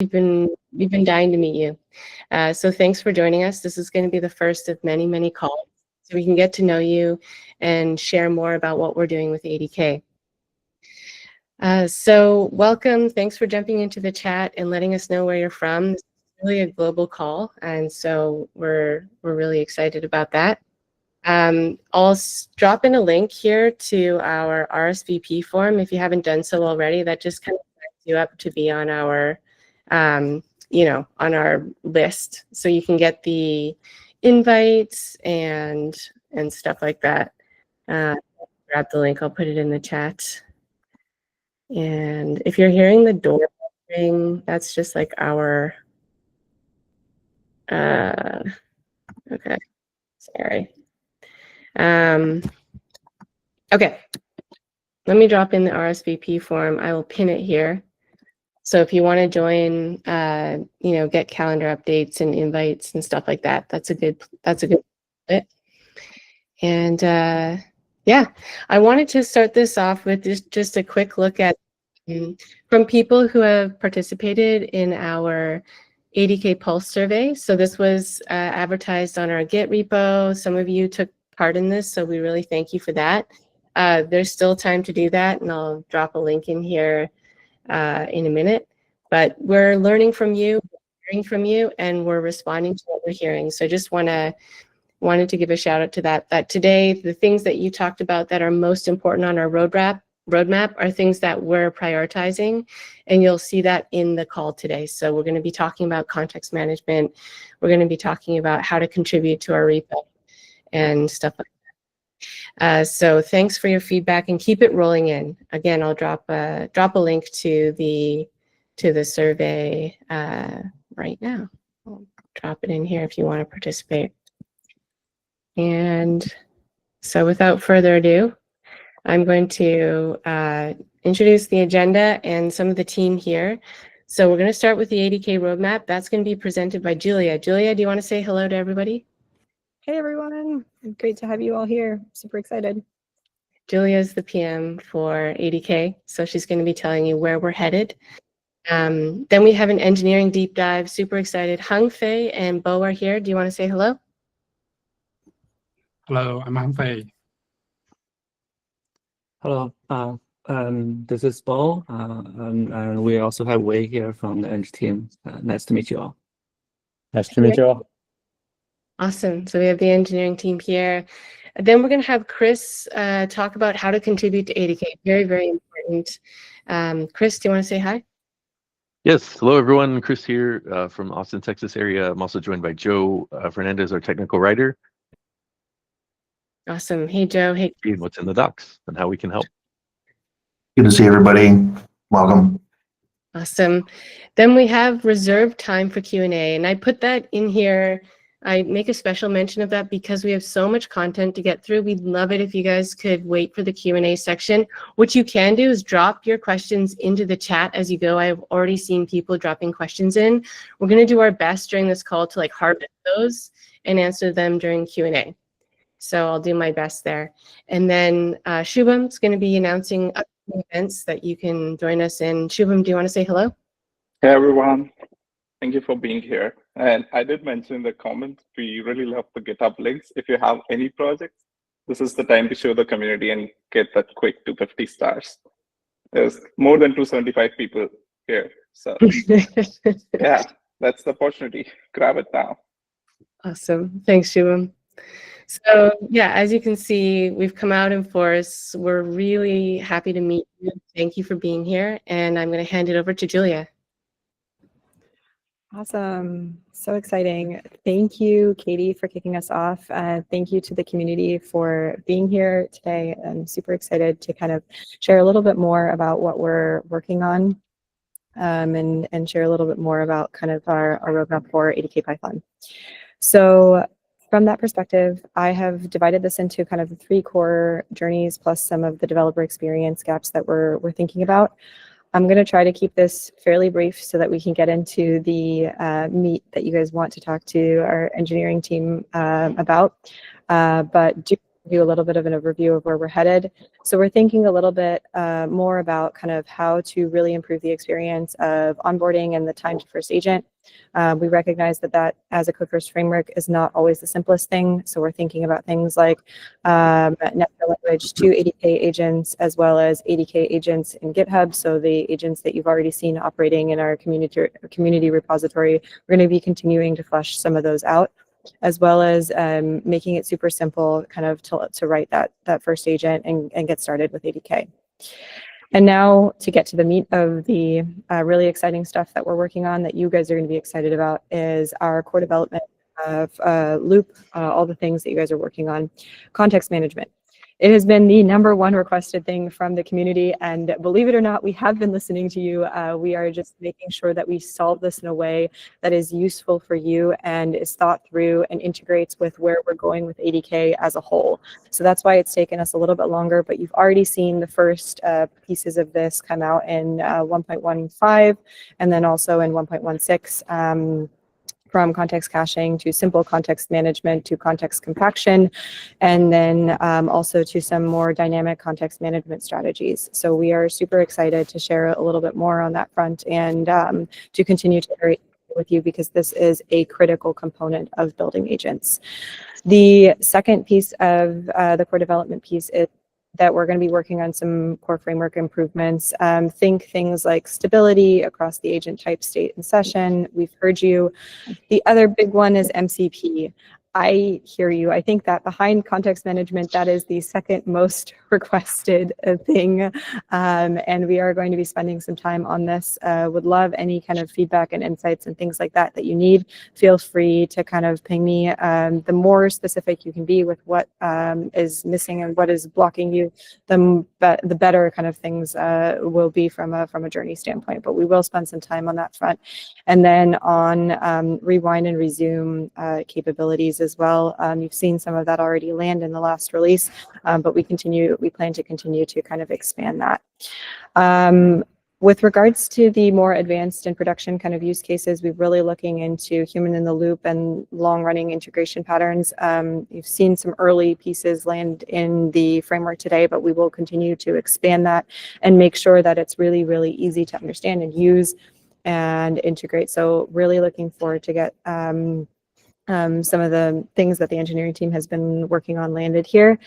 We've been dying to meet you. So thanks for joining us. This is going to be the first of many, many calls, so we can get to know you and share more about what we're doing with ADK. So welcome. Thanks for jumping into the chat and letting us know where you're from. This is really a global call, and so we're really excited about that. I'll drop in a link here to our RSVP form if you haven't done so already. That just kind of sets you up to be on our on our list, so you can get the invites and stuff like that. Grab the link, I'll put it in the chat. And if you're hearing the door ring, that's just like our okay, sorry. Okay, let me drop in the RSVP form. I will pin it here. So if you want to join, get calendar updates and invites and stuff like that, that's a good fit. And yeah, I wanted to start this off with just a quick look at from people who have participated in our ADK Pulse survey. So this was advertised on our Git repo. Some of you took part in this, so we really thank you for that. There's still time to do that, and I'll drop a link in here in a minute. But we're learning from you, hearing from you, and we're responding to what we're hearing. So I just wanted to give a shout out to that today, the things that you talked about that are most important on our roadmap are things that we're prioritizing, and you'll see that in the call today. So we're going to be talking about context management. We're going to be talking about how to contribute to our repo and stuff like that. So thanks for your feedback, and keep it rolling in. Again, I'll drop a link to the survey right now. I'll drop it in here if you want to participate. And so without further ado, I'm going to introduce the agenda and some of the team here. So we're going to start with the ADK Roadmap. That's going to be presented by Julia. Julia, do you want to say hello to everybody? Hey everyone, great to have you all here. Super excited. Julia is the PM for ADK, so she's going to be telling you where we're headed. Then we have an engineering deep dive. Super excited. Hung Fei and Bo are here. Do you want to say hello? Hello, I'm Hung Fei. Hello, this is Bo, and we also have Wei here from the Eng team. Nice to meet you all. Nice to meet you all. Awesome. So we have the engineering team here. Then we're going to have Chris talk about how to contribute to ADK. Very, very important. Chris, do you want to say hi? Yes. Hello, everyone. Chris here from Austin, Texas area. I'm also joined by Joe Fernandez, our technical writer. Awesome. Hey, Joe. Hey. What's in the docs and how we can help. Good to see everybody. Welcome. Awesome. Then we have reserved time for Q&A, and I put that in here. I make a special mention of that because we have so much content to get through. We'd love it if you guys could wait for the Q&A section. What you can do is drop your questions into the chat as you go. I've already seen people dropping questions in. We're going to do our best during this call to harvest those and answer them during Q&A. So I'll do my best there. And then Shubham's going to be announcing upcoming events that you can join us in. Shubham, do you want to say hello? Hey, everyone. Thank you for being here. And I did mention in the comments, we really love the GitHub links. If you have any projects, this is the time to show the community and get that quick 250 stars. There's more than 275 people here. So yeah, that's the opportunity. Grab it now. Awesome. Thanks, Shubham. So yeah, as you can see, we've come out in force. We're really happy to meet you. Thank you for being here. And I'm going to hand it over to Julia. Awesome. So exciting. Thank you, Katie, for kicking us off. Thank you to the community for being here today. I'm super excited to kind of share a little bit more about what we're working on and share a little bit more about kind of our roadmap for ADK Python. So from that perspective, I have divided this into kind of 3 core journeys plus some of the developer experience gaps that we're thinking about. I'm going to try to keep this fairly brief so that we can get into the meat that you guys want to talk to our engineering team about. But do do a little bit of an overview of where we're headed. So we're thinking a little bit more about kind of how to really improve the experience of onboarding and the time to first agent. We recognize that as a code-first framework is not always the simplest thing. So we're thinking about things like natural language to ADK agents, as well as ADK agents in GitHub. So the agents that you've already seen operating in our community repository, we're going to be continuing to flesh some of those out, as well as making it super simple kind of to write that first agent and get started with ADK. And now to get to the meat of the really exciting stuff that we're working on that you guys are going to be excited about is our core development of Loop, all the things that you guys are working on. Context management. It has been the #1 requested thing from the community, and believe it or not, we have been listening to you. We are just making sure that we solve this in a way that is useful for you and is thought through and integrates with where we're going with ADK as a whole. So that's why it's taken us a little bit longer, but you've already seen the first pieces of this come out in 1.15 and then also in 1.16. From context caching to simple context management to context compaction, and then also to some more dynamic context management strategies. So we are super excited to share a little bit more on that front and to continue to iterate with you, because this is a critical component of building agents. The second piece of the core development piece is that we're going to be working on some core framework improvements. Think things like stability across the agent type, state, and session. We've heard you. The other big one is MCP. I hear you. I think that behind context management, that is the second most requested thing. And we are going to be spending some time on this. Would love any kind of feedback and insights and things like that you need. Feel free to kind of ping me. The more specific you can be with what is missing and what is blocking you, the better kind of things will be from a journey standpoint. But we will spend some time on that front. And then on rewind and resume capabilities as well. You've seen some of that already land in the last release, but we plan to continue to kind of expand that. With regards to the more advanced and production kind of use cases, we're really looking into human in the loop and long-running integration patterns. You've seen some early pieces land in the framework today, but we will continue to expand that and make sure that it's really, really easy to understand and use and integrate. So really looking forward to get some of the things that the engineering team has been working on landed here.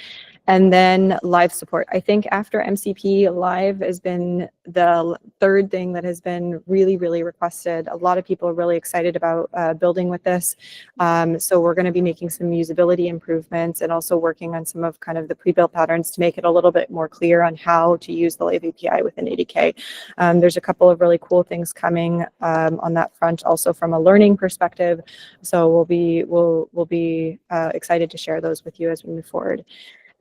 And then live support. I think after MCP, live has been the third thing that has been really, really requested. A lot of people are really excited about building with this. So we're going to be making some usability improvements and also working on some of kind of the pre-built patterns to make it a little bit more clear on how to use the live API within ADK. There's a couple of really cool things coming on that front, also from a learning perspective. So we'll be excited to share those with you as we move forward.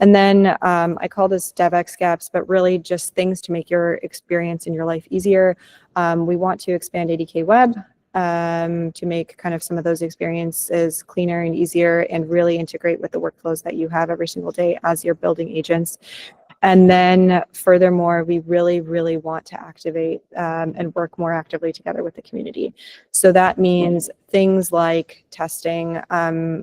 And then I call this DevX gaps, but really just things to make your experience in your life easier. We want to expand ADK Web to make kind of some of those experiences cleaner and easier and really integrate with the workflows that you have every single day as you're building agents. And then furthermore, we really, really want to activate and work more actively together with the community. So that means things like testing,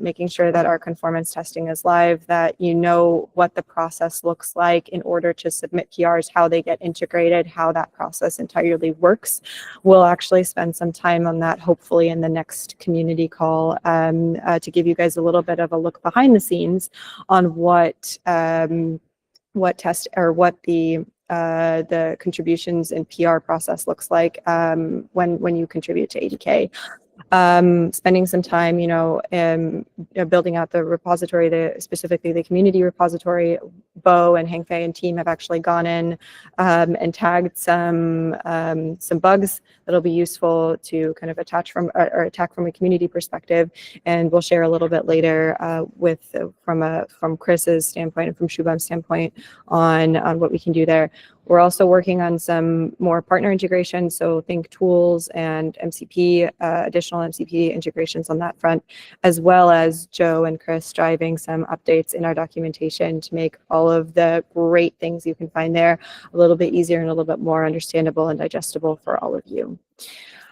making sure that our conformance testing is live, that you know what the process looks like in order to submit PRs, how they get integrated, how that process entirely works. We'll actually spend some time on that, hopefully in the next community call, to give you guys a little bit of a look behind the scenes on what the contributions and PR process looks like when you contribute to ADK. Spending some time, building out the repository, specifically the community repository. Bo and Hangfei and team have actually gone in and tagged some bugs that'll be useful to kind of attack from a community perspective, and we'll share a little bit later from Chris's standpoint and from Shubham's standpoint on what we can do there. We're also working on some more partner integration, so think tools and MCP, additional MCP integrations on that front, as well as Joe and Chris driving some updates in our documentation to make all of the great things you can find there a little bit easier and a little bit more understandable and digestible for all of you.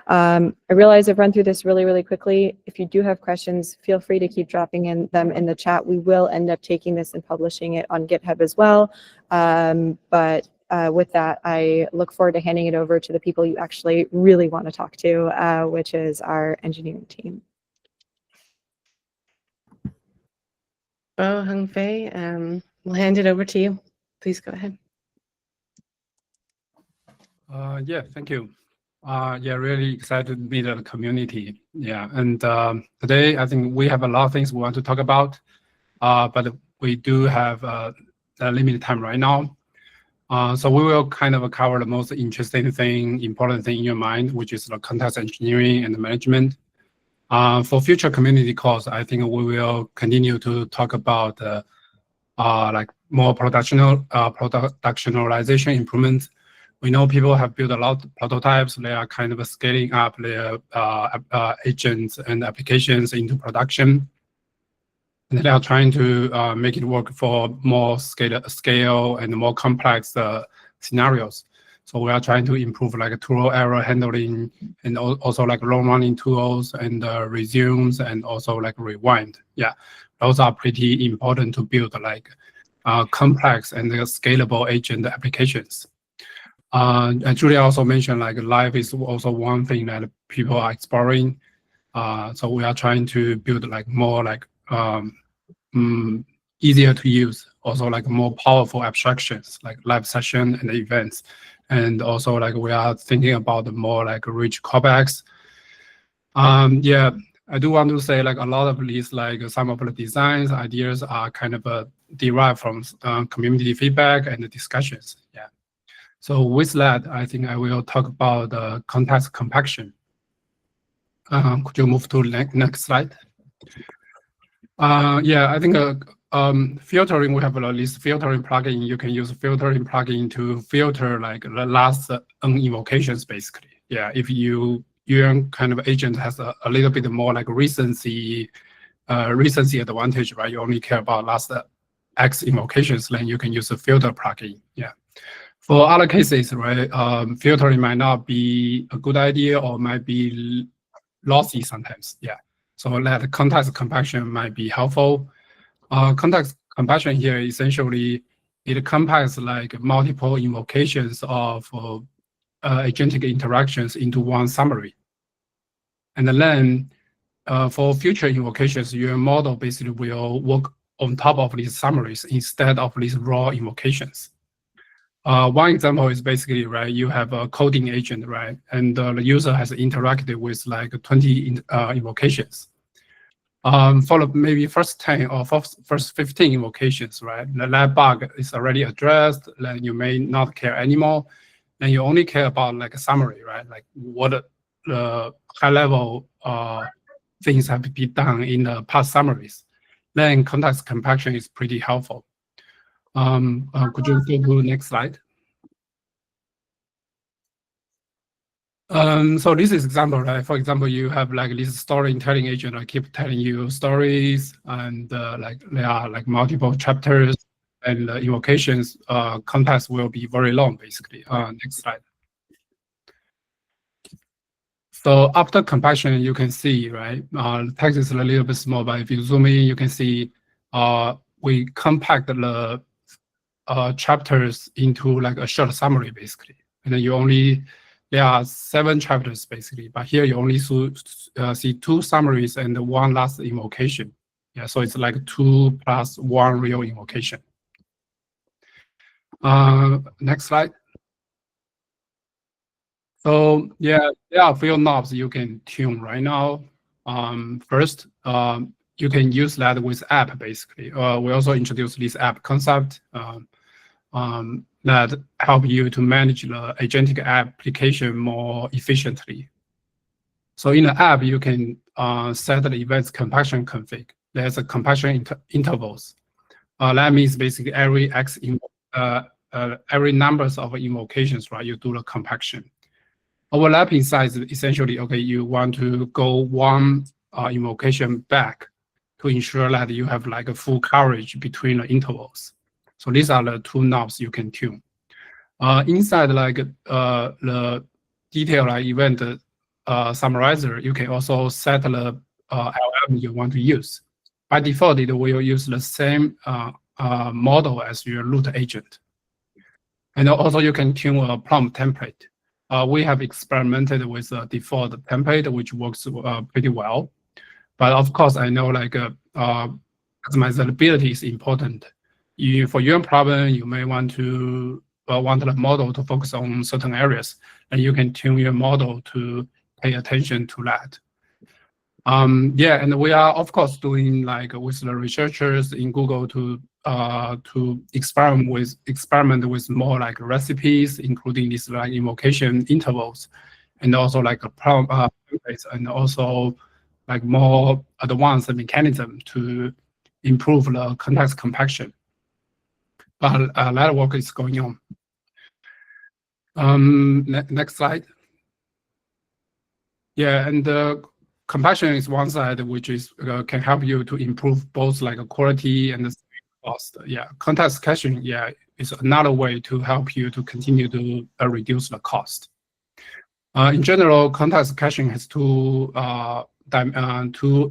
I realize I've run through this really, really quickly. If you do have questions, feel free to keep dropping them in the chat. We will end up taking this and publishing it on GitHub as well. But with that, I look forward to handing it over to the people you actually really want to talk to, which is our engineering team. Bo Hung-Fei, we'll hand it over to you. Please go ahead. Yeah, thank you. Yeah, really excited to meet the community. Yeah, and today I think we have a lot of things we want to talk about, but we do have a limited time right now. So we will kind of cover the most interesting thing, important thing in your mind, which is the context engineering and the management. For future community calls, I think we will continue to talk about like more productionalization improvements. We know people have built a lot of prototypes. They are kind of scaling up their agents and applications into production. And they are trying to make it work for more scale and more complex scenarios. So we are trying to improve like tool error handling and also like long running tools and resumes and also like rewind. Yeah, those are pretty important to build like complex and scalable agent applications. And Julia also mentioned like live is also one thing that people are exploring. So we are trying to build like more like easier to use, also like more powerful abstractions like live session and events. And also like we are thinking about the more like rich callbacks. Yeah, I do want to say like a lot of these like some of the designs ideas are kind of derived from community feedback and the discussions. Yeah. So with that, I think I will talk about the context compaction. Could you move to next slide? Yeah, I think filtering, we have a list filtering plugin. You can use filtering plugin to filter like the last invocations, basically. Yeah, if your kind of agent has a little bit more like recency advantage, right? You only care about last X invocations, then you can use a filter plugin. Yeah. For other cases, right, filtering might not be a good idea or might be lossy sometimes. Yeah. So that context compaction might be helpful. Context compaction here essentially it compacts like multiple invocations of agentic interactions into one summary. And then for future invocations, your model basically will work on top of these summaries instead of these raw invocations. One example is basically, right, you have a coding agent, right? And the user has interacted with like 20 invocations. For the maybe first 10 or first 15 invocations, right? That bug is already addressed, then you may not care anymore. Then you only care about like a summary, right? Like what the high level things have to be done in the past summaries. Then context compaction is pretty helpful. Could you go to the next slide? So this is example, right? For example, you have like this storytelling agent that keep telling you stories, and like there are like multiple chapters, and the invocations context will be very long, basically. Next slide. So after compaction, you can see, right? Text is a little bit small, but if you zoom in, you can see we compact the chapters into like a short summary, basically. And then you only, there are 7 chapters, basically. But here you only see 2 summaries and 1 last invocation. Yeah, so it's like 2 plus 1 real invocation. Next slide. So yeah, there are a few knobs you can tune right now. First, you can use that with app, basically. We also introduced this app concept that help you to manage the agentic application more efficiently. So in the app, you can set the events compaction config. There's a compaction intervals. That means basically every every numbers of invocations, right? You do the compaction. Overlapping size is essentially, okay, you want to go 1 invocation back to ensure that you have like a full coverage between the intervals. So these are the 2 knobs you can tune. Inside like the detail like event summarizer, you can also set the LM you want to use. By default, it will use the same model as your root agent. And also you can tune a prompt template. We have experimented with a default template, which works pretty well. But of course, I know like customizability is important. For your problem, you may want to want the model to focus on certain areas, and you can tune your model to pay attention to that. Yeah, and we are of course doing like with the researchers in Google to experiment with more like recipes, including these like invocation intervals, and also like a prompt templates, and also like more advanced mechanism to improve the context compaction. But a lot of work is going on. Next slide. Yeah, and the compaction is one side, which is can help you to improve both like quality and the cost. Yeah, context caching, yeah, is another way to help you to continue to reduce the cost. In general, context caching has two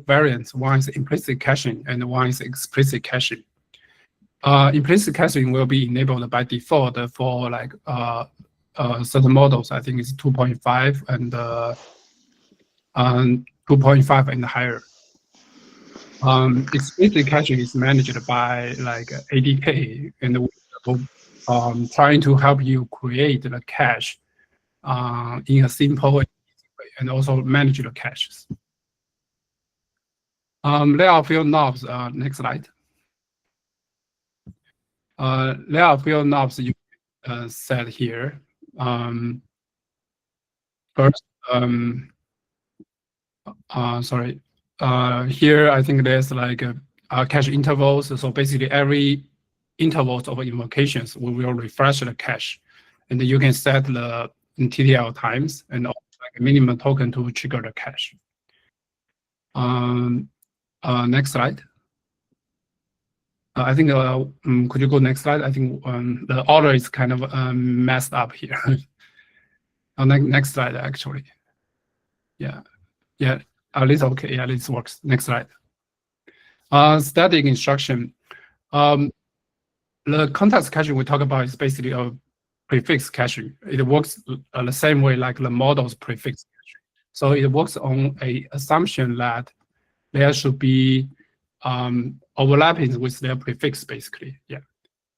variants. One is implicit caching and one is explicit caching. Implicit caching will be enabled by default for like certain models. I think it's 2.5 and 2.5 and higher. Explicit caching is managed by like ADK, and trying to help you create the cache in a simple way, and also manage the caches. Layout field knobs. Next slide. Layout field knobs you set here. First, sorry. Here I think there's like cache intervals. So basically every intervals of invocations we will refresh the cache, and you can set the TTL times and also like a minimum token to trigger the cache. Next slide. I think could you go next slide? I think the order is kind of messed up here. Next slide, actually. Yeah, this okay. Yeah, this works. Next slide. Static instruction. The context caching we talk about is basically a prefix caching. It works the same way like the model's prefix caching. So it works on a assumption that there should be overlapping with their prefix, basically. Yeah.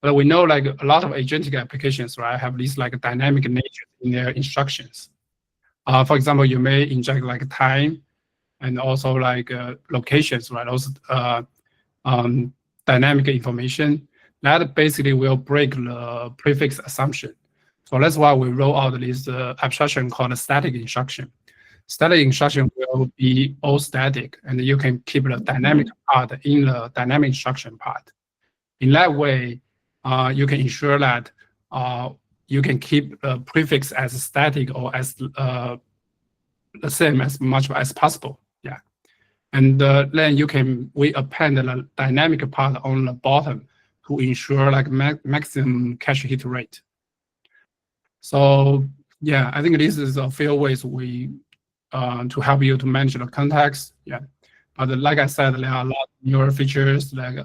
But we know like a lot of agentic applications, right, have this like dynamic nature in their instructions. For example, you may inject like time and also like locations, right? Also dynamic information that basically will break the prefix assumption. So that's why we roll out this abstraction called static instruction. Static instruction will be all static, and you can keep the dynamic part in the dynamic instruction part. In that way, you can ensure that you can keep the prefix as static or as the same as much as possible. Yeah, and then we append the dynamic part on the bottom to ensure like maximum cache hit rate. So yeah, I think this is a few ways we to help you to manage the context. Yeah, but like I said, there are a lot of newer features, like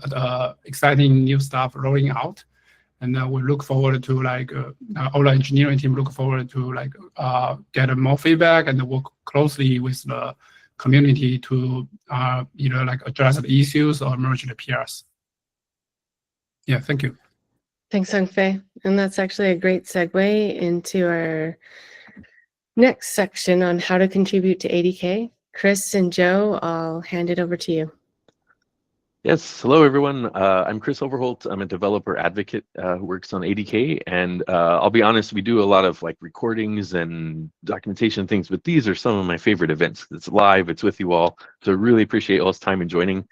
exciting new stuff rolling out, and we look forward to like all the engineering team look forward to like get more feedback and work closely with the community to either like address the issues or merge the PRs. Yeah, thank you. Thanks, Hongfei. And that's actually a great segue into our next section on how to contribute to ADK. Chris and Joe, I'll hand it over to you. Yes, hello everyone. I'm Chris Overholt. I'm a developer advocate who works on ADK, and I'll be honest, we do a lot of like recordings and documentation things, but these are some of my favorite events. It's live, it's with you all, so I really appreciate all this time and joining.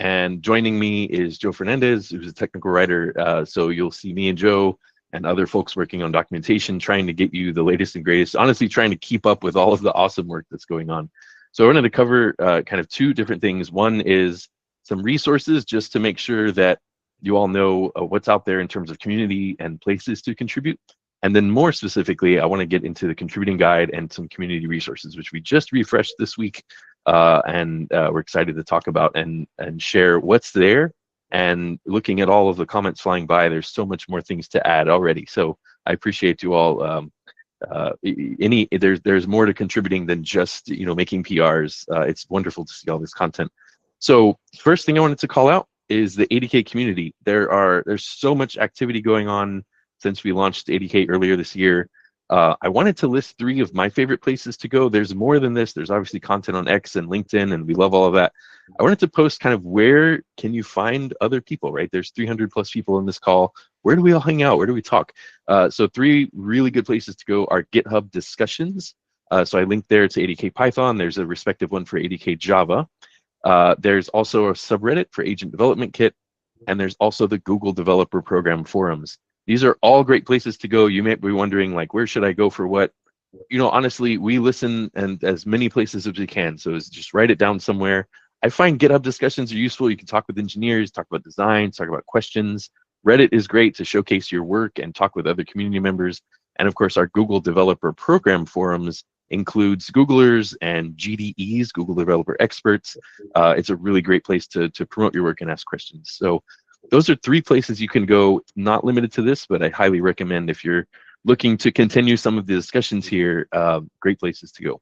And joining me is Joe Fernandez, who's a technical writer. So you'll see me and Joe and other folks working on documentation, trying to get you the latest and greatest, honestly trying to keep up with all of the awesome work that's going on. So I wanted to cover kind of two different things. One is some resources just to make sure that you all know what's out there in terms of community and places to contribute. And then more specifically, I want to get into the contributing guide and some community resources, which we just refreshed this week. And we're excited to talk about and share what's there. And looking at all of the comments flying by, there's so much more things to add already. So I appreciate you all. There's more to contributing than just making PRs. It's wonderful to see all this content. So first thing I wanted to call out is the ADK community. There's so much activity going on since we launched ADK earlier this year. I wanted to list 3 of my favorite places to go. There's more than this. There's obviously content on X and LinkedIn, and we love all of that. I wanted to post kind of where can you find other people, right? There's 300 plus people in this call. Where do we all hang out? Where do we talk? So 3 really good places to go are GitHub discussions. So I linked there to ADK Python. There's a respective one for ADK Java. There's also a subreddit for Agent Development Kit, and there's also the Google Developer Program forums. These are all great places to go. You may be wondering, like, where should I go for what? Honestly, we listen and as many places as we can. So just write it down somewhere. I find GitHub discussions are useful. You can talk with engineers, talk about design, talk about questions. Reddit is great to showcase your work and talk with other community members. And of course, our Google Developer Program forums includes Googlers and GDEs, Google Developer Experts. It's a really great place to promote your work and ask questions. So those are 3 places you can go, not limited to this, but I highly recommend if you're looking to continue some of the discussions here, great places to go.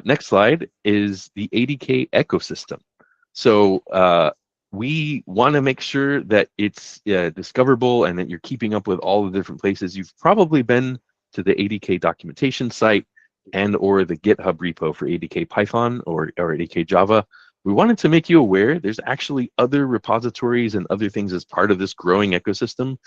Next slide is the ADK ecosystem. So we want to make sure that it's discoverable and that you're keeping up with all the different places. You've probably been to the ADK documentation site and or the GitHub repo for ADK Python or ADK Java. We wanted to make you aware there's actually other repositories and other things as part of this growing ecosystem.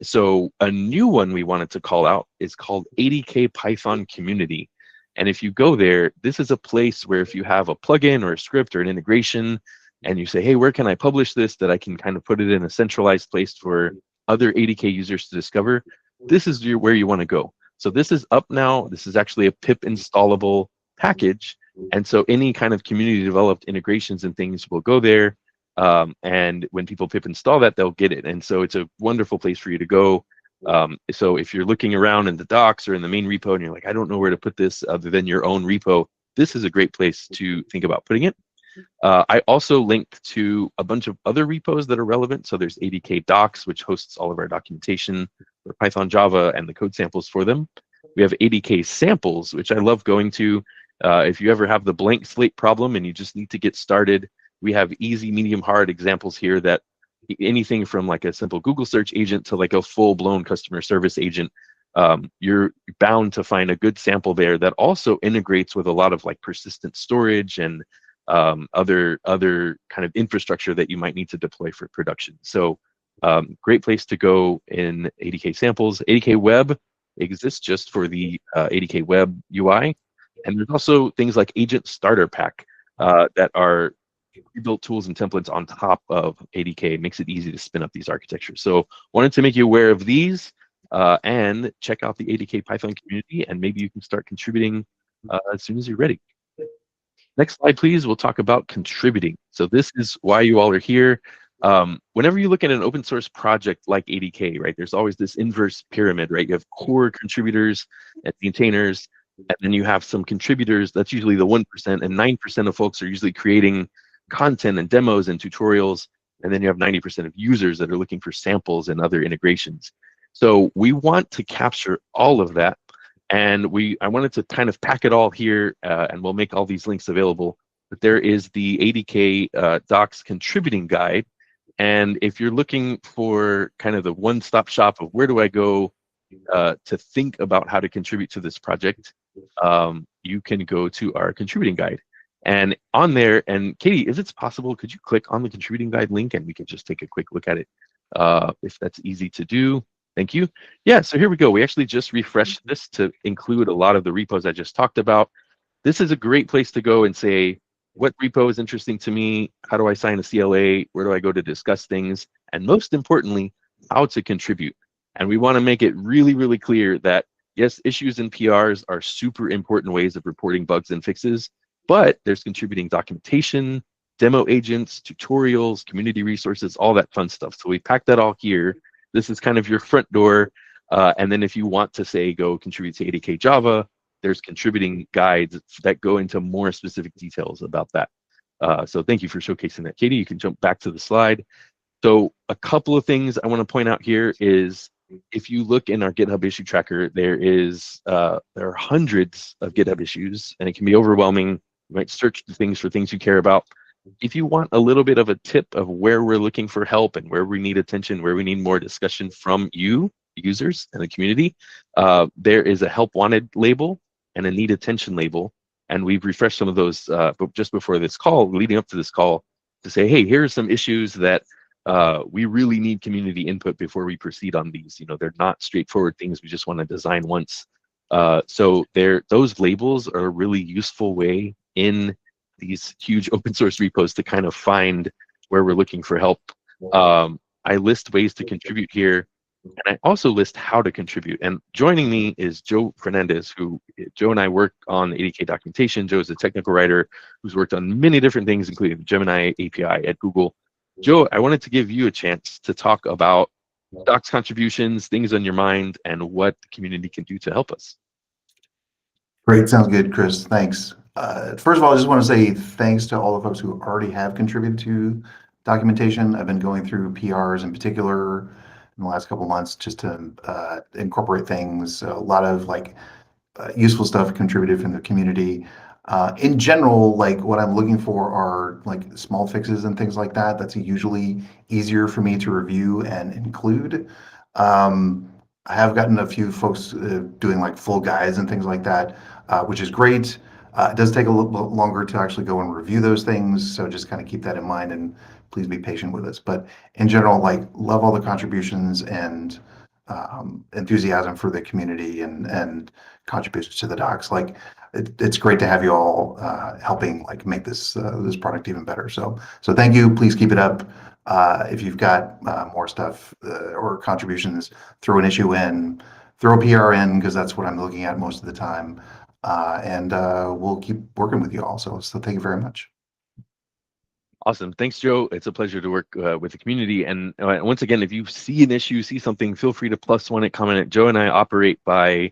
So a new one we wanted to call out is called ADK Python Community. And if you go there, this is a place where if you have a plugin or a script or an integration and you say, hey, where can I publish this, that I can kind of put it in a centralized place for other ADK users to discover, this is where you want to go. So this is up now. This is actually a pip installable package. And so any kind of community developed integrations and things will go there. And when people pip install that, they'll get it. And so it's a wonderful place for you to go. So if you're looking around in the docs or in the main repo and you're like, I don't know where to put this other than your own repo, this is a great place to think about putting it. I also linked to a bunch of other repos that are relevant. So there's ADK Docs, which hosts all of our documentation for Python, Java, and the code samples for them. We have ADK Samples, which I love going to. If you ever have the blank slate problem and you just need to get started, we have easy, medium, hard examples here that anything from like a simple Google search agent to like a full-blown customer service agent, you're bound to find a good sample there that also integrates with a lot of like persistent storage and other kind of infrastructure that you might need to deploy for production. So great place to go in ADK Samples. ADK Web exists just for the ADK Web UI. And there's also things like Agent Starter Pack that are pre-built tools and templates on top of ADK. It makes it easy to spin up these architectures. So wanted to make you aware of these and check out the ADK Python community, and maybe you can start contributing as soon as you're ready. Next slide, please. We'll talk about contributing. So this is why you all are here. Whenever you look at an open source project like ADK, right, there's always this inverse pyramid, right? You have core contributors and maintainers, and then you have some contributors, that's usually the 1%, and 9% of folks are usually creating content and demos and tutorials, and then you have 90% of users that are looking for samples and other integrations. So we want to capture all of that, and I wanted to kind of pack it all here, and we'll make all these links available. But there is the ADK Docs contributing guide, and if you're looking for kind of the one-stop shop of where do I go to think about how to contribute to this project, you can go to our contributing guide. And on there, and Katie, is it possible, could you click on the contributing guide link and we can just take a quick look at it if that's easy to do? Thank you. Yeah, so here we go. We actually just refreshed this to include a lot of the repos I just talked about. This is a great place to go and say, what repo is interesting to me? How do I sign a CLA? Where do I go to discuss things? And most importantly, how to contribute. And we want to make it really, really clear that yes, issues and PRs are super important ways of reporting bugs and fixes, but there's contributing documentation, demo agents, tutorials, community resources, all that fun stuff. So we packed that all here. This is kind of your front door. And then if you want to say go contribute to ADK Java, there's contributing guides that go into more specific details about that. So thank you for showcasing that. Katie, you can jump back to the slide. So a couple of things I want to point out here is if you look in our GitHub issue tracker, there are hundreds of GitHub issues, and it can be overwhelming. You might search the things for things you care about. If you want a little bit of a tip of where we're looking for help and where we need attention, where we need more discussion from you, users, and the community, there is a help wanted label and a need attention label. And we've refreshed some of those just before this call, leading up to this call, to say, hey, here are some issues that we really need community input before we proceed on these. You know, they're not straightforward things we just want to design once. So those labels are a really useful way in these huge open source repos to kind of find where we're looking for help. I list ways to contribute here, and I also list how to contribute. And joining me is Joe Fernandez, who Joe and I work on ADK documentation. Joe is a technical writer who's worked on many different things, including the Gemini API at Google. Joe, I wanted to give you a chance to talk about docs contributions, things on your mind, and what the community can do to help us. Great, sounds good, Chris. Thanks. First of all, I just want to say thanks to all the folks who already have contributed to documentation. I've been going through PRs in particular in the last couple of months just to incorporate things. A lot of useful stuff contributed from the community. In general, what I'm looking for are small fixes and things like that. That's usually easier for me to review and include. I have gotten a few folks doing full guides and things like that, which is great. It does take a little bit longer to actually go and review those things, so just kind of keep that in mind and please be patient with us. But in general, love all the contributions and enthusiasm for the community and contributions to the docs. It's great to have you all helping make this product even better. So thank you. Please keep it up. If you've got more stuff or contributions, throw an issue in, throw a PR in, because that's what I'm looking at most of the time. And we'll keep working with you all. So thank you very much. Awesome. Thanks, Joe. It's a pleasure to work with the community. And once again, if you see an issue, see something, feel free to +1 it, comment it. Joe and I operate by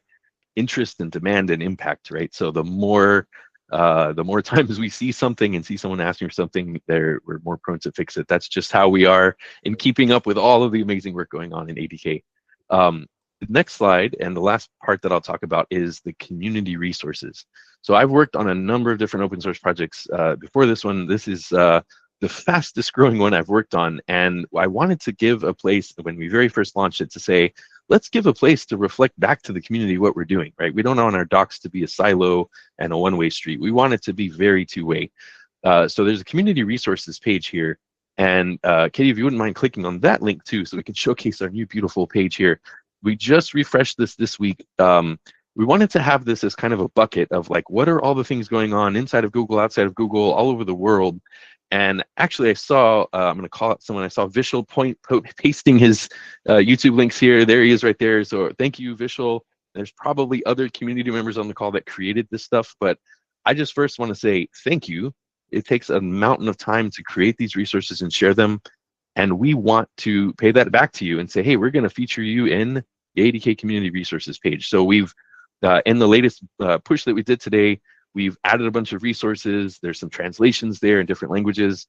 interest and demand and impact, right? So the more times we see something and see someone asking for something, we're more prone to fix it. That's just how we are in keeping up with all of the amazing work going on in ADK. The next slide and the last part that I'll talk about is the community resources. So I've worked on a number of different open source projects before this one. This is the fastest growing one I've worked on. And I wanted to give a place when we very first launched it to say, let's give a place to reflect back to the community what we're doing, right? We don't want our docs to be a silo and a one-way street. We want it to be very two-way. So there's a community resources page here. And Katie, if you wouldn't mind clicking on that link too, so we can showcase our new beautiful page here. We just refreshed this week. We wanted to have this as kind of a bucket of what are all the things going on inside of Google, outside of Google, all over the world. And actually I saw, I'm gonna call out someone, I saw Vishal pasting his YouTube links here. There he is right there. So thank you, Vishal. There's probably other community members on the call that created this stuff, but I just first wanna say thank you. It takes a mountain of time to create these resources and share them. And we want to pay that back to you and say, hey, we're gonna feature you in the ADK Community Resources page. So we've, in the latest push that we did today, we've added a bunch of resources. There's some translations there in different languages.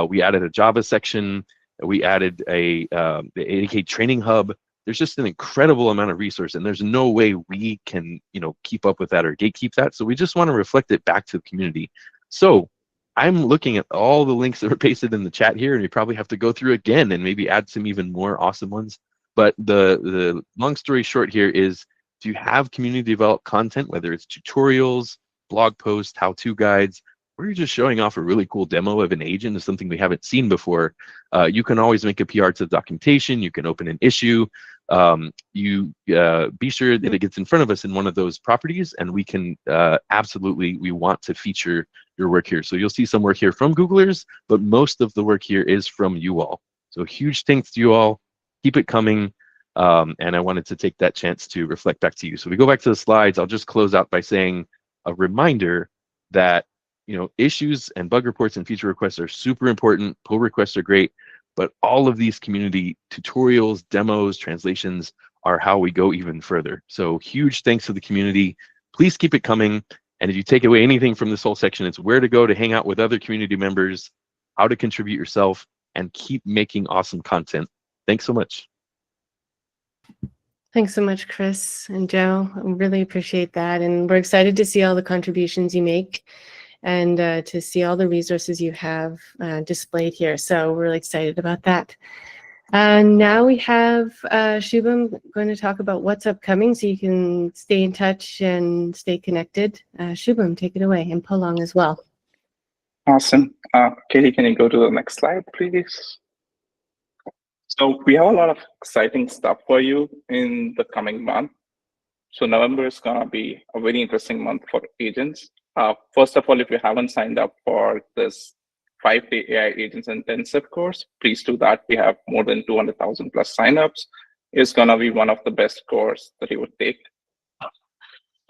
We added a Java section. We added the ADK Training Hub. There's just an incredible amount of resource, and there's no way we can, keep up with that or gatekeep that. So we just want to reflect it back to the community. So I'm looking at all the links that were pasted in the chat here, and you probably have to go through again and maybe add some even more awesome ones. But the long story short here is, do you have community developed content, whether it's tutorials, blog posts, how-to guides, or you're just showing off a really cool demo of an agent of something we haven't seen before, you can always make a PR to the documentation. You can open an issue. You be sure that it gets in front of us in one of those properties, and we can absolutely, we want to feature your work here. So you'll see some work here from Googlers, but most of the work here is from you all. So huge thanks to you all. Keep it coming. And I wanted to take that chance to reflect back to you. So we go back to the slides. I'll just close out by saying a reminder that issues and bug reports and feature requests are super important. Pull requests are great, but all of these community tutorials, demos, translations are how we go even further. So huge thanks to the community. Please keep it coming. And if you take away anything from this whole section, it's where to go to hang out with other community members, how to contribute yourself, and keep making awesome content. Thanks so much. Thanks so much, Chris and Joe. I really appreciate that. And we're excited to see all the contributions you make and to see all the resources you have displayed here. So we're really excited about that. Now we have Shubham going to talk about what's upcoming so you can stay in touch and stay connected. Shubham, take it away, and Palong as well. Awesome. Katie, can you go to the next slide, please? So we have a lot of exciting stuff for you in the coming month. So November is going to be a very interesting month for agents. First of all, if you haven't signed up for this 5-day AI Agents Intensive course, please do that. We have more than 200,000 plus signups. It's going to be one of the best courses that you would take.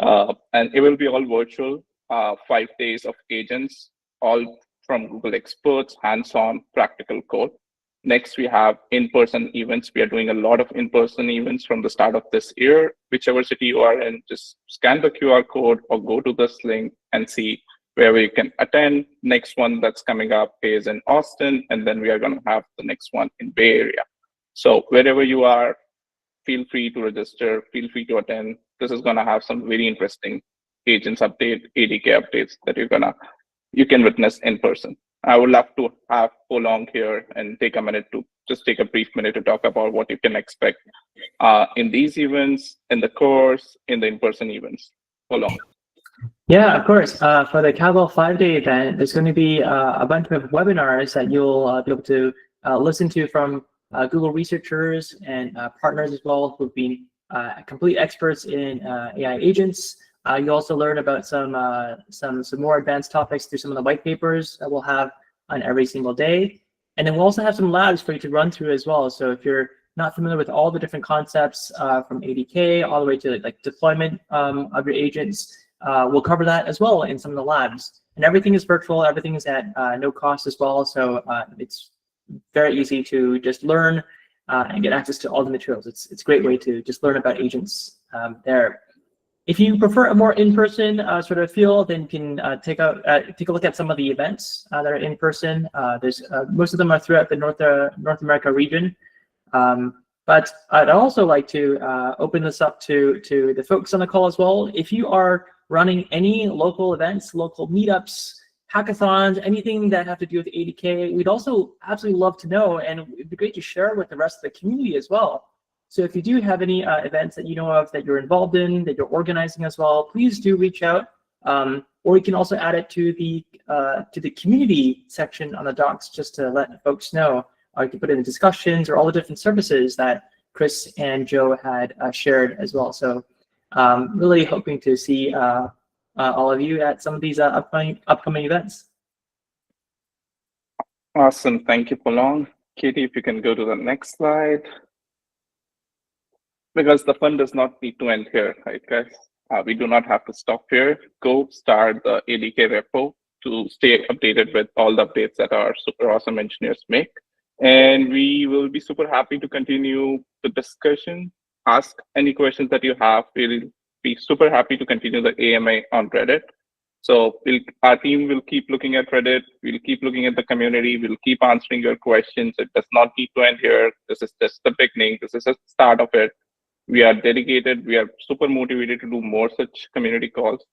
And it will be all virtual, 5 days of agents, all from Google experts, hands-on, practical code. Next, we have in-person events. We are doing a lot of in-person events from the start of this year. Whichever city you are in, just scan the QR code or go to this link and see where you can attend. Next one that's coming up is in Austin, and then we are going to have the next one in Bay Area. So wherever you are, feel free to register, feel free to attend. This is going to have some very interesting agents update, ADK updates that you can witness in person. I would love to have Palong here and take a brief minute to talk about what you can expect in these events, in the course, in the in-person events. Palong. Yeah, of course. For the Kaggle 5-day event, there's going to be a bunch of webinars that you'll be able to listen to from Google researchers and partners as well who've been complete experts in AI agents. You also learn about some more advanced topics through some of the white papers that we'll have on every single day. And then we'll also have some labs for you to run through as well. So if you're not familiar with all the different concepts from ADK all the way to like deployment of your agents, we'll cover that as well in some of the labs. And everything is virtual, everything is at no cost as well. So it's very easy to just learn and get access to all the materials. It's a great way to just learn about agents there. If you prefer a more in-person sort of feel, then you can take a look at some of the events that are in person. There's most of them are throughout the North America region. But I'd also like to open this up to the folks on the call as well. If you are running any local events, local meetups, hackathons, anything that have to do with ADK, we'd also absolutely love to know, and it'd be great to share with the rest of the community as well. So if you do have any events that you know of that you're involved in, that you're organizing as well, please do reach out. Or you can also add it to the community section on the docs just to let folks know. Or you can put it in discussions or all the different services that Chris and Joe had shared as well. So really hoping to see all of you at some of these upcoming events. Awesome, thank you, Palong. Katie, if you can go to the next slide. Because the fun does not need to end here, right, guys? We do not have to stop here. Go start the ADK repo to stay updated with all the updates that our super awesome engineers make. And we will be super happy to continue the discussion. Ask any questions that you have. We'll be super happy to continue the AMA on Reddit. So our team will keep looking at Reddit. We'll keep looking at the community. We'll keep answering your questions. It does not need to end here. This is just the beginning. This is the start of it. We are dedicated. We are super motivated to do more such community calls.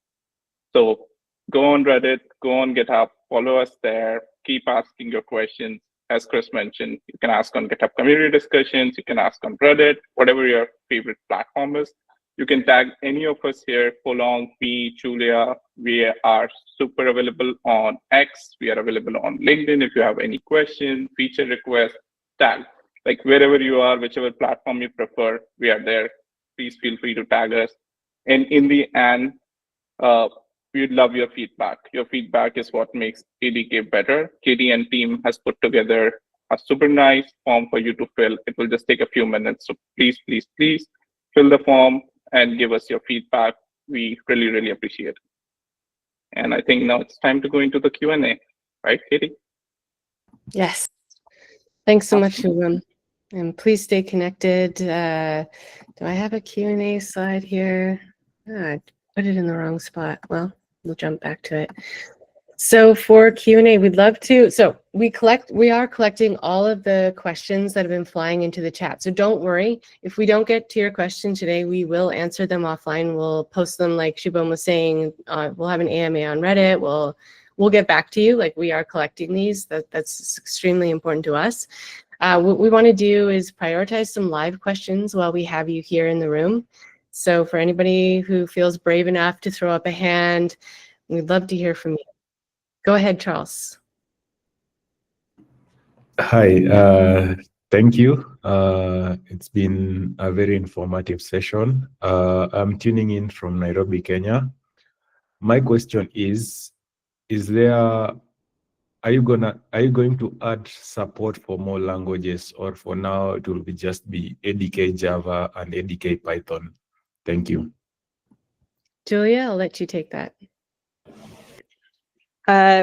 So go on Reddit, go on GitHub, follow us there, keep asking your questions. As Chris mentioned, you can ask on GitHub community discussions, you can ask on Reddit, whatever your favorite platform is. You can tag any of us here, Palong, P, Julia. We are super available on X. We are available on LinkedIn. If you have any questions, feature requests, tag. Like wherever you are, whichever platform you prefer, we are there. Please feel free to tag us. And in the end, we'd love your feedback. Your feedback is what makes ADK better. Katie and team has put together a super nice form for you to fill. It will just take a few minutes. So please, please, please fill the form and give us your feedback. We really, really appreciate it. And I think now it's time to go into the Q&A, right, Katie? Yes. Thanks so much, Shubham. And please stay connected. Do I have a Q&A slide here? I put it in the wrong spot. Well, we'll jump back to it. So for Q&A, we'd love to, so we are collecting all of the questions that have been flying into the chat. So don't worry, if we don't get to your question today, we will answer them offline. We'll post them like Shubham was saying, we'll have an AMA on Reddit. We'll get back to you. Like, we are collecting these. That's extremely important to us. What we want to do is prioritize some live questions while we have you here in the room. So for anybody who feels brave enough to throw up a hand, we'd love to hear from you. Go ahead, Charles. Hi, thank you. It's been a very informative session. I'm tuning in from Nairobi, Kenya. My question is are you going to add support for more languages, or for now it will just be ADK Java and ADK Python? Thank you. Julia, I'll let you take that.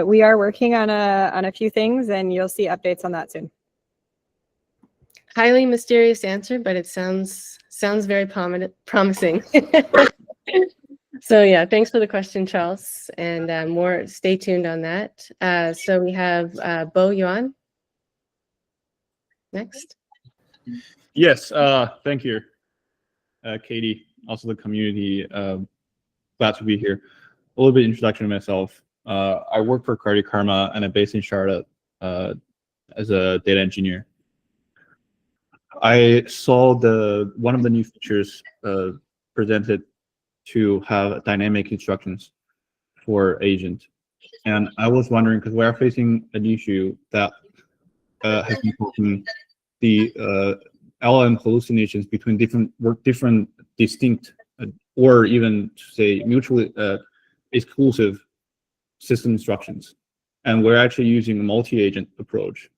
We are working on a few things, and you'll see updates on that soon. Highly mysterious answer, but it sounds very promising. So yeah, thanks for the question, Charles, and more. Stay tuned on that. So we have Bo Yuan next. Yes, thank you, Katie. Also the community. Glad to be here. A little bit introduction to myself. I work for Credit Karma, and I'm based in Charlotte as a data engineer. I saw one of the new features presented to have dynamic instructions for agent, and I was wondering, because we are facing an issue that has been causing the LLM hallucinations between different distinct or even say mutually exclusive system instructions, and we're actually using a multi-agent approach.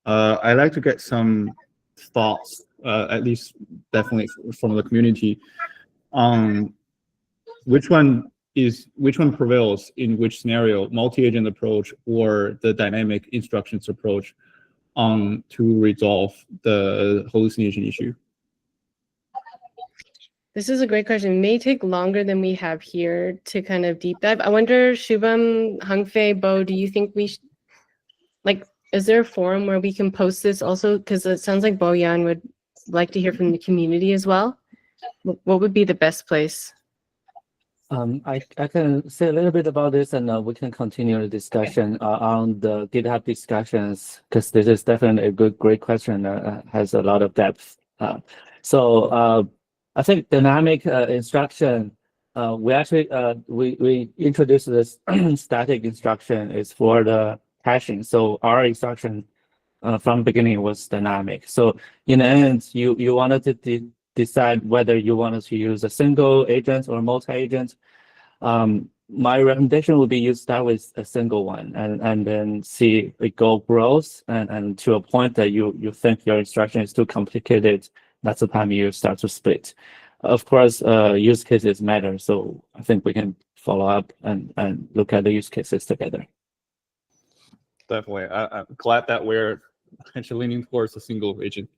I'd like to get some thoughts, at least definitely from the community, on which one prevails in which scenario, multi-agent approach or the dynamic instructions approach, to resolve the hallucination issue. This is a great question. It may take longer than we have here to kind of deep dive. I wonder, Shubham, Hangfei, Bo, do you think we should, like, is there a forum where we can post this also? Because it sounds like Bo Yan would like to hear from the community as well. What would be the best place? I can say a little bit about this, and we can continue the discussion on the GitHub discussions, because this is definitely a great question that has a lot of depth. So I think dynamic instruction, we actually we introduced this static instruction is for the caching. So our instruction from beginning was dynamic. So in the end, you wanted to decide whether you wanted to use a single agent or multi-agent. My recommendation would be you start with a single one and then see it grows and to a point that you think your instruction is too complicated. That's the time you start to split. Of course, use cases matter, so I think we can follow up and look at the use cases together. Definitely, I'm glad that we're actually leaning towards a single agent.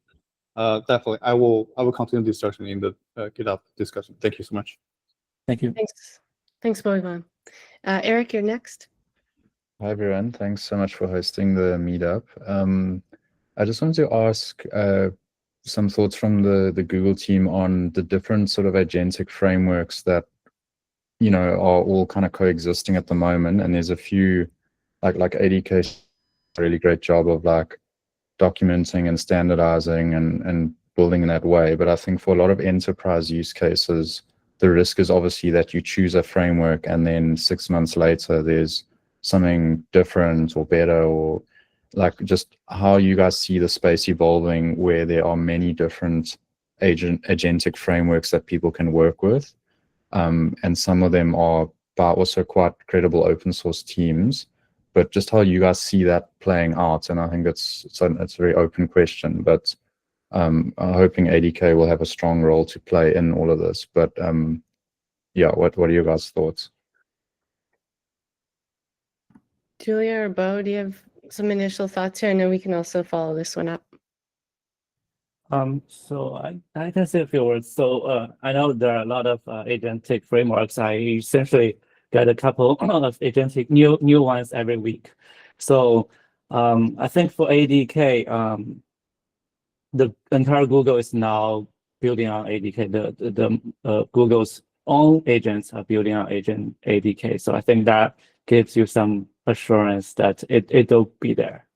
Definitely, I will continue the discussion in the GitHub discussion. Thank you so much. Thank you. Thanks, Bo Yuan. Eric, you're next. Hi everyone, thanks so much for hosting the meetup. I just wanted to ask some thoughts from the Google team on the different sort of agentic frameworks that, you know, are all kind of coexisting at the moment. And there's a few, like ADK, a really great job of like documenting and standardizing and building in that way. But I think for a lot of enterprise use cases, the risk is obviously that you choose a framework and then 6 months later there's something different or better, or like just how you guys see the space evolving where there are many different agentic frameworks that people can work with. And some of them are also quite credible open source teams, but just how you guys see that playing out. And I think it's a very open question, but I'm hoping ADK will have a strong role to play in all of this. But yeah, what are your guys' thoughts? Julia or Bo, do you have some initial thoughts here? I know we can also follow this one up. So I can say a few words. So I know there are a lot of agentic frameworks. I essentially get a couple of agentic new ones every week. So I think for ADK, the entire Google is now building on ADK. The Google's own agents are building on ADK. So I think that gives you some assurance that it'll be there.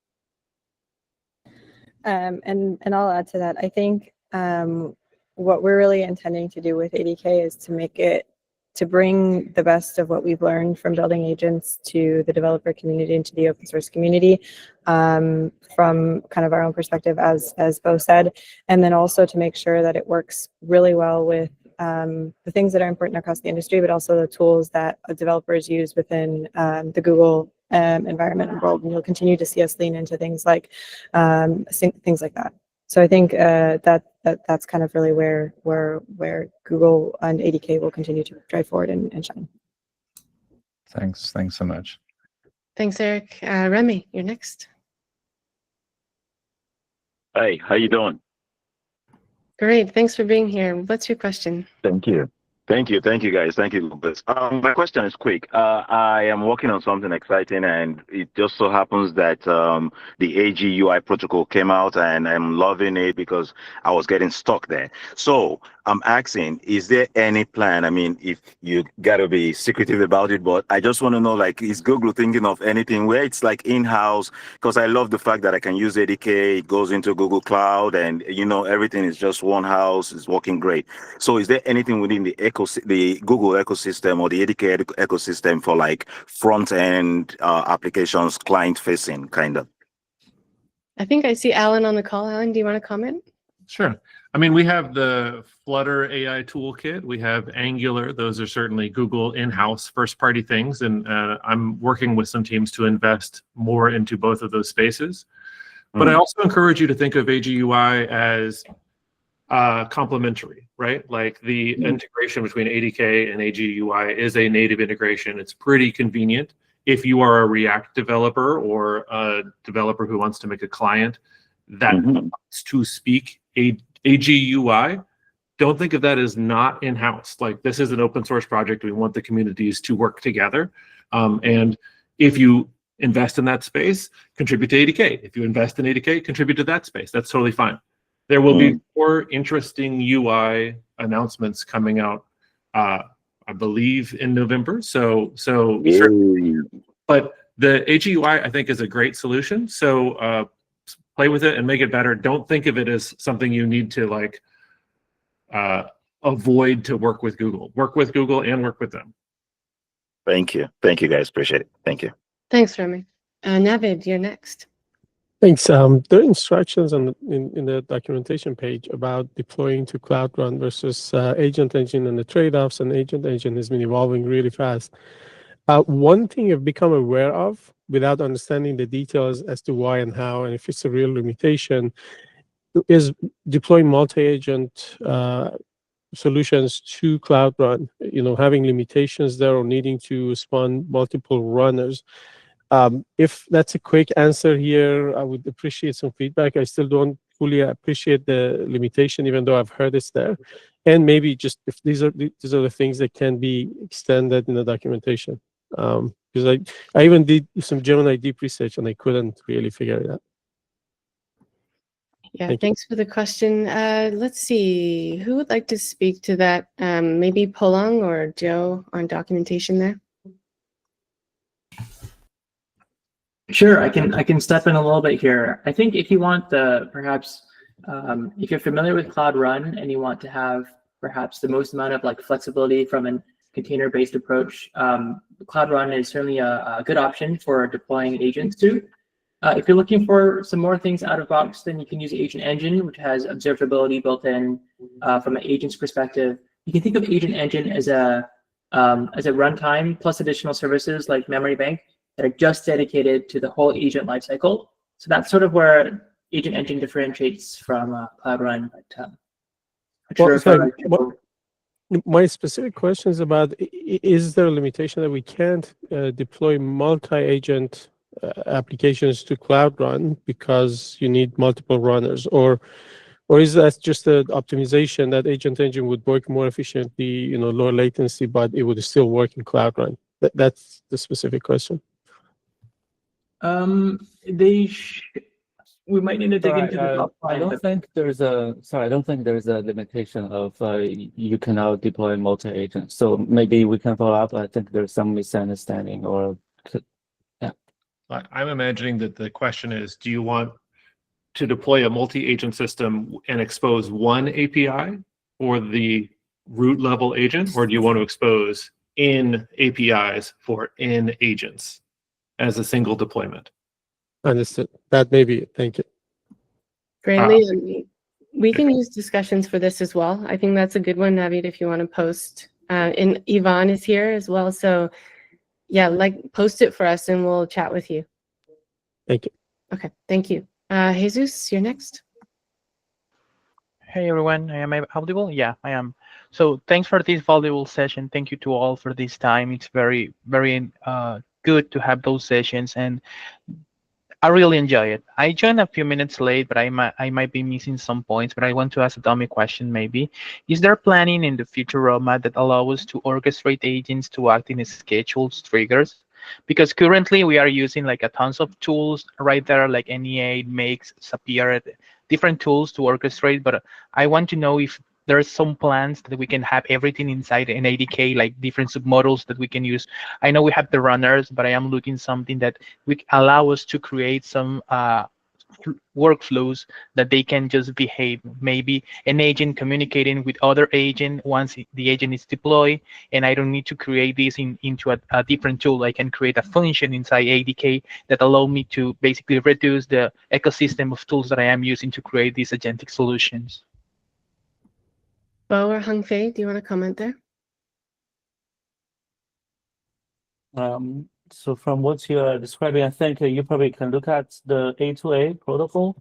And I'll add to that. I think what we're really intending to do with ADK is to bring the best of what we've learned from building agents to the developer community and to the open source community from kind of our own perspective, as Bo said, and then also to make sure that it works really well with the things that are important across the industry, but also the tools that developers use within the Google environment and world. And you'll continue to see us lean into things like that. So I think that's kind of really where Google and ADK will continue to drive forward and shine. Thanks so much. Thanks, Eric. Remy, you're next. Hey, how you doing? Great. Thanks for being here. What's your question? Thank you. Thank you, guys. Thank you, Lucas. My question is quick. I am working on something exciting, and it just so happens that the AGUI protocol came out, and I'm loving it because I was getting stuck there. So I'm asking, is there any plan? I mean, if you got to be secretive about it, but I just want to know, like, is Google thinking of anything where it's like in-house? Because I love the fact that I can use ADK, it goes into Google Cloud, and everything is just one house, it's working great. So is there anything within the Google ecosystem or the ADK ecosystem for like front-end applications, client-facing kind of? I think I see Alan on the call. Alan, do you want to comment? Sure. I mean, we have the Flutter AI toolkit. We have Angular. Those are certainly Google in-house first-party things. And I'm working with some teams to invest more into both of those spaces. But I also encourage you to think of AGUI as complementary, right? Like the integration between ADK and AGUI is a native integration. It's pretty convenient. If you are a React developer or a developer who wants to make a client that wants to speak AGUI, don't think of that as not in-house. Like, this is an open source project. We want the communities to work together. And if you invest in that space, contribute to ADK. If you invest in ADK, contribute to that space. That's totally fine. There will be more interesting UI announcements coming out, I believe, in November. So but the AGUI, I think, is a great solution. So play with it and make it better. Don't think of it as something you need to like avoid to work with Google. Work with Google and work with them. Thank you, guys. Appreciate it. Thank you. Thanks, Remy. Navid, you're next. Thanks. There are instructions in the documentation page about deploying to Cloud Run versus Agent Engine and the trade-offs, and Agent Engine has been evolving really fast. One thing I've become aware of without understanding the details as to why and how, and if it's a real limitation, is deploying multi-agent solutions to Cloud Run, having limitations there or needing to spawn multiple runners. If that's a quick answer here, I would appreciate some feedback. I still don't fully appreciate the limitation, even though I've heard it's there. And maybe just if these are the things that can be extended in the documentation. Because I even did some Gemini deep research and I couldn't really figure it out. Yeah, thanks for the question. Let's see, who would like to speak to that? Maybe Polong or Joe on documentation there? Sure, I can step in a little bit here. I think if you want perhaps if you're familiar with Cloud Run and you want to have perhaps the most amount of like flexibility from a container-based approach, Cloud Run is certainly a good option for deploying agents to. If you're looking for some more things out of box, then you can use Agent Engine, which has observability built in from an agent's perspective. You can think of Agent Engine as a runtime plus additional services like Memory Bank that are just dedicated to the whole agent lifecycle. So that's sort of where Agent Engine differentiates from Cloud Run. But, my specific question is about, is there a limitation that we can't deploy multi-agent applications to Cloud Run because you need multiple runners? Or Or is that just an optimization that agent engine would work more efficiently, lower latency, but it would still work in Cloud Run? That's the specific question. We might need to dig into the I don't think there's a limitation of you cannot deploy multi-agent. So maybe we can follow up. I think there's some misunderstanding or yeah. I'm imagining that the question is, do you want to deploy a multi-agent system and expose one API or the root level agent, or do you want to expose in APIs for in agents as a single deployment? Understood. That may be it. Thank you. Greatly. We can use discussions for this as well. I think that's a good one, Navid, if you want to post. And Yvonne is here as well. So yeah, post it for us and we'll chat with you. Thank you. Okay, thank you. Jesus, you're next. Hey everyone, am I audible? Yeah, I am. So thanks for this valuable session. Thank you to all for this time. It's very, very good to have those sessions, and I really enjoy it. I joined a few minutes late, but I might be missing some points, but I want to ask a dummy question maybe. Is there planning in the future roadmap that allow us to orchestrate agents to act in schedules, triggers? Because currently we are using like a tons of tools right there, like NEA, Makes, Zapier, different tools to orchestrate, but I want to know if there's some plans that we can have everything inside an ADK, like different submodels that we can use. I know we have the runners, but I am looking something that we allow us to create some workflows that they can just behave. Maybe an agent communicating with other agent once the agent is deployed, and I don't need to create this into a different tool. I can create a function inside ADK that allow me to basically reduce the ecosystem of tools that I am using to create these agentic solutions. Bo or Hung Fei, do you want to comment there? So from what you are describing, I think you probably can look at the A2A protocol,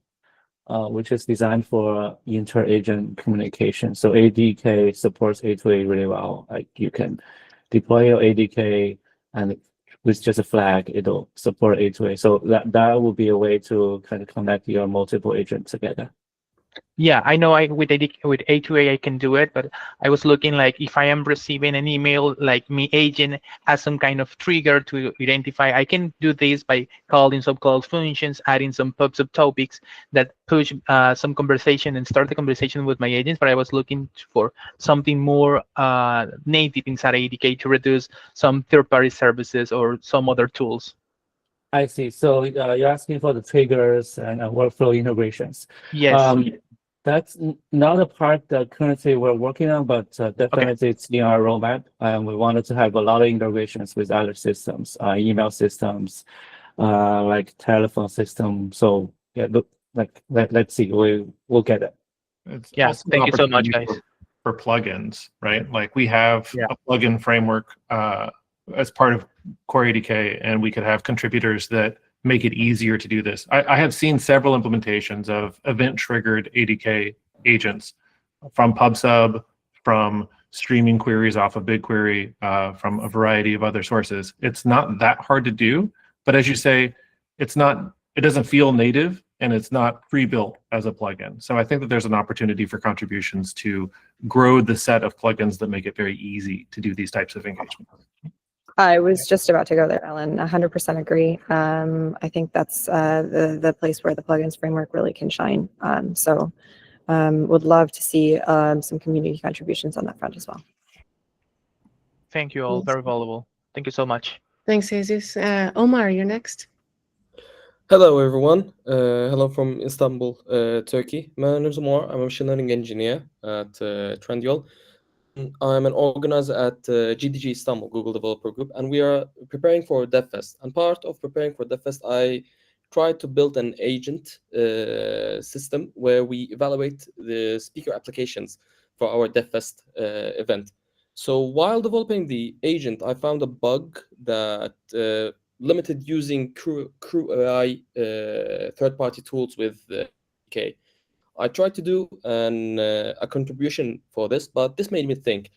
which is designed for inter-agent communication. So ADK supports A2A really well. Like you can deploy your ADK and with just a flag, it'll support A2A. So that will be a way to kind of connect your multiple agents together. Yeah, I know with A2A I can do it, but I was looking like if I am receiving an email, like my agent has some kind of trigger to identify, I can do this by calling some call functions, adding some pub-sub topics that push some conversation and start the conversation with my agents, but I was looking for something more native inside ADK to reduce some third-party services or some other tools. I see. So you're asking for the triggers and workflow integrations. Yes. That's not a part that currently we're working on, but definitely it's in our roadmap. And we wanted to have a lot of integrations with other systems, email systems, like telephone system. So yeah, look, let's see, we'll get it. It's also thank you so much, guys. For plugins, right? Like we have a plugin framework as part of Core ADK, and we could have contributors that make it easier to do this. I have seen several implementations of event-triggered ADK agents from PubSub, from streaming queries off of BigQuery, from a variety of other sources. It's not that hard to do, but as you say, it doesn't feel native, and it's not pre-built as a plugin. So I think that there's an opportunity for contributions to grow the set of plugins that make it very easy to do these types of engagements. I was just about to go there, Ellen. 100% agree. I think that's the place where the plugins framework really can shine. So would love to see some community contributions on that front as well. Thank you all. Very valuable. Thank you so much. Thanks, Jesus. Omar, you're next. Hello, everyone. Hello from Istanbul, Turkey. My name is Omar. I'm a machine learning engineer at Trendyol. I'm an organizer at GDG Istanbul, Google Developer Group, and we are preparing for DevFest. And part of preparing for DevFest, I tried to build an agent system where we evaluate the speaker applications for our DevFest event. So while developing the agent, I found a bug that limited using Crew AI third-party tools with ADK. I tried to do a contribution for this, but this made me think,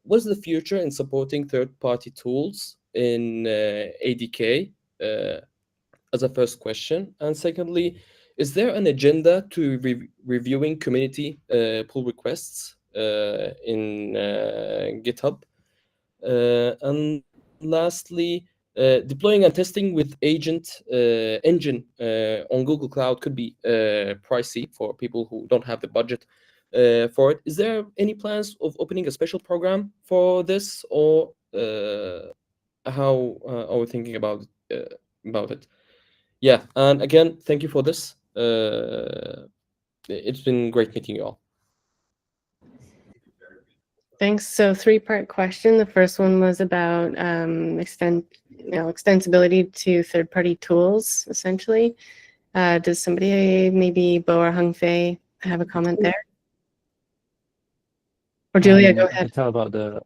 what's the future in supporting third-party tools in ADK as a first question? And secondly, Is there an agenda to reviewing community pull requests in GitHub? And lastly, deploying and testing with agent engine on Google Cloud could be pricey for people who don't have the budget for it. Is there any plans of opening a special program for this, or how are we thinking about it? Yeah, and again, thank you for this. It's been great meeting you all. Thanks. So three-part question. The first one was about extensibility to third-party tools, essentially. Does somebody, maybe Bo or Hongfei, have a comment there? Or Julia, go ahead. Talk about the.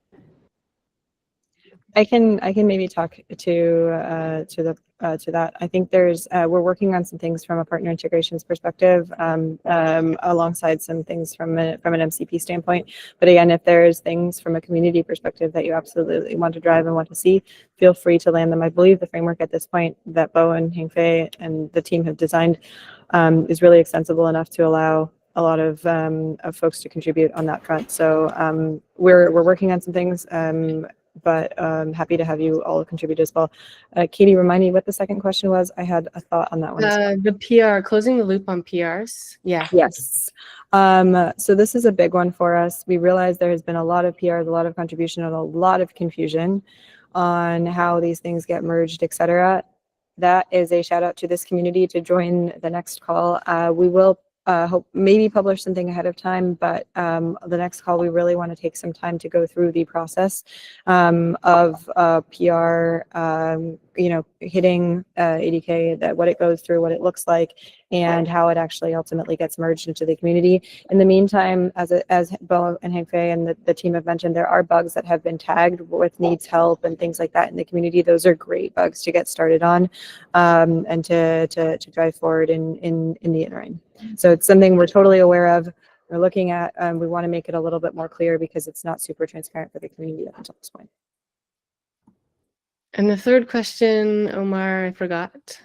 I can maybe talk to that. I think there's we're working on some things from a partner integrations perspective, alongside some things from an MCP standpoint. But again, if there's things from a community perspective that you absolutely want to drive and want to see, feel free to land them. I believe the framework at this point that Bo and Hengfei and the team have designed is really extensible enough to allow a lot of folks to contribute on that front. So we're working on some things. But happy to have you all contribute as well. Katie, remind me what the second question was. I had a thought on that one. The PR, closing the loop on PRs. Yeah. Yes. So this is a big one for us. We realize there has been a lot of PRs, a lot of contribution, and a lot of confusion on how these things get merged, etc. That is a shout out to this community to join the next call. We will hope maybe publish something ahead of time, but the next call we really want to take some time to go through the process of PR, hitting ADK, that what it goes through, what it looks like, and how it actually ultimately gets merged into the community. In the meantime, as Bo and Hengfei and the team have mentioned, there are bugs that have been tagged with needs help and things like that in the community. Those are great bugs to get started on and to drive forward in the interim. So it's something we're totally aware of. We're looking at, we want to make it a little bit more clear because it's not super transparent for the community up until this point. And the third question, Omar, I forgot.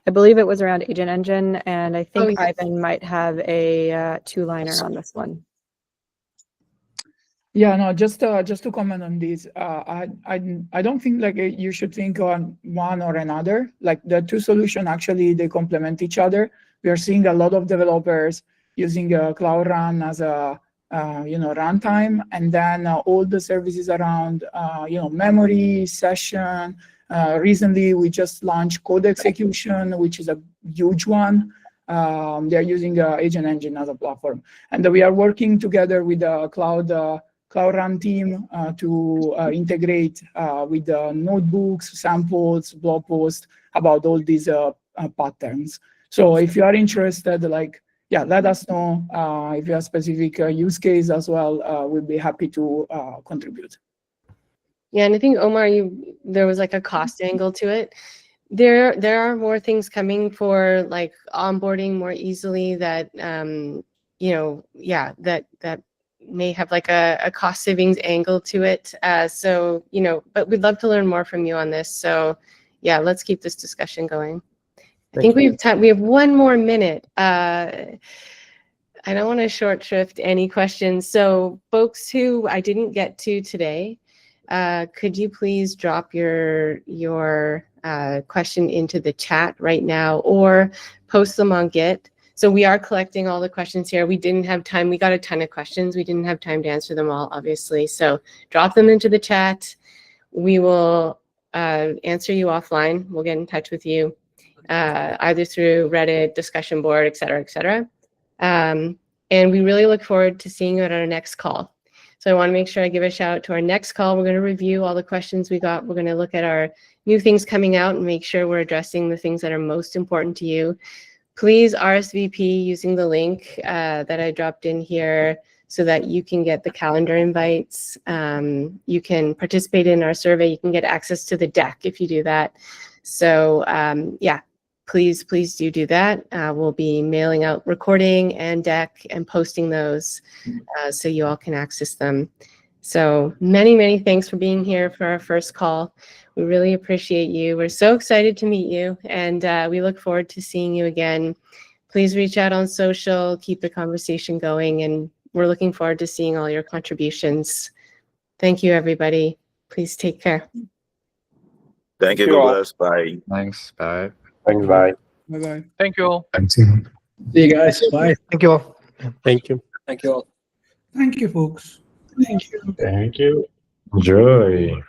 I believe it was around Agent Engine, and I think yes. Ivan might have a two-liner on this one. Yeah, no, just to comment on this, I don't think like you should think on one or another. Like the two solutions actually they complement each other. We are seeing a lot of developers using Cloud Run as a runtime, and then all the services around memory, session. Recently, we just launched code execution, which is a huge one. They're using Agent Engine as a platform, and we are working together with the Cloud Run team to integrate with the notebooks, samples, blog posts about all these patterns. So if you are interested, let us know if you have specific use case as well. We'll be happy to contribute. Yeah, and I think Omar, there was like a cost angle to it. There are more things coming for like onboarding more easily that that may have like a cost savings angle to it. So but we'd love to learn more from you on this. So yeah, let's keep this discussion going. I think we have time. We have one more minute. I don't want to short shrift any questions. So folks who I didn't get to today, could you please drop your question into the chat right now or post them on Git? So we are collecting all the questions here. We didn't have time. We got a ton of questions. We didn't have time to answer them all, obviously. So drop them into the chat. We will answer you offline. We'll get in touch with you either through Reddit, discussion board, et cetera, and we really look forward to seeing you at our next call. So I want to make sure I give a shout out to our next call. We're going to review all the questions we got. We're going to look at our new things coming out and make sure we're addressing the things that are most important to you. Please RSVP using the link that I dropped in here so that you can get the calendar invites. You can participate in our survey. You can get access to the deck if you do that. So yeah, please do that. We'll be mailing out recording and deck and posting those so you all can access them. So many, many thanks for being here for our first call. We really appreciate you. We're so excited to meet you, and we look forward to seeing you again. Please reach out on social, keep the conversation going, and we're looking forward to seeing all your contributions. Thank you, everybody. Please take care. Thank you, Douglas. Bye. Thanks. Bye. Thanks, bye. Bye-bye. Thank you all. Thanks. See you guys. Bye. Thank you all. Thank you. Thank you all. Thank you, folks. Thank you. Thank you. Enjoy.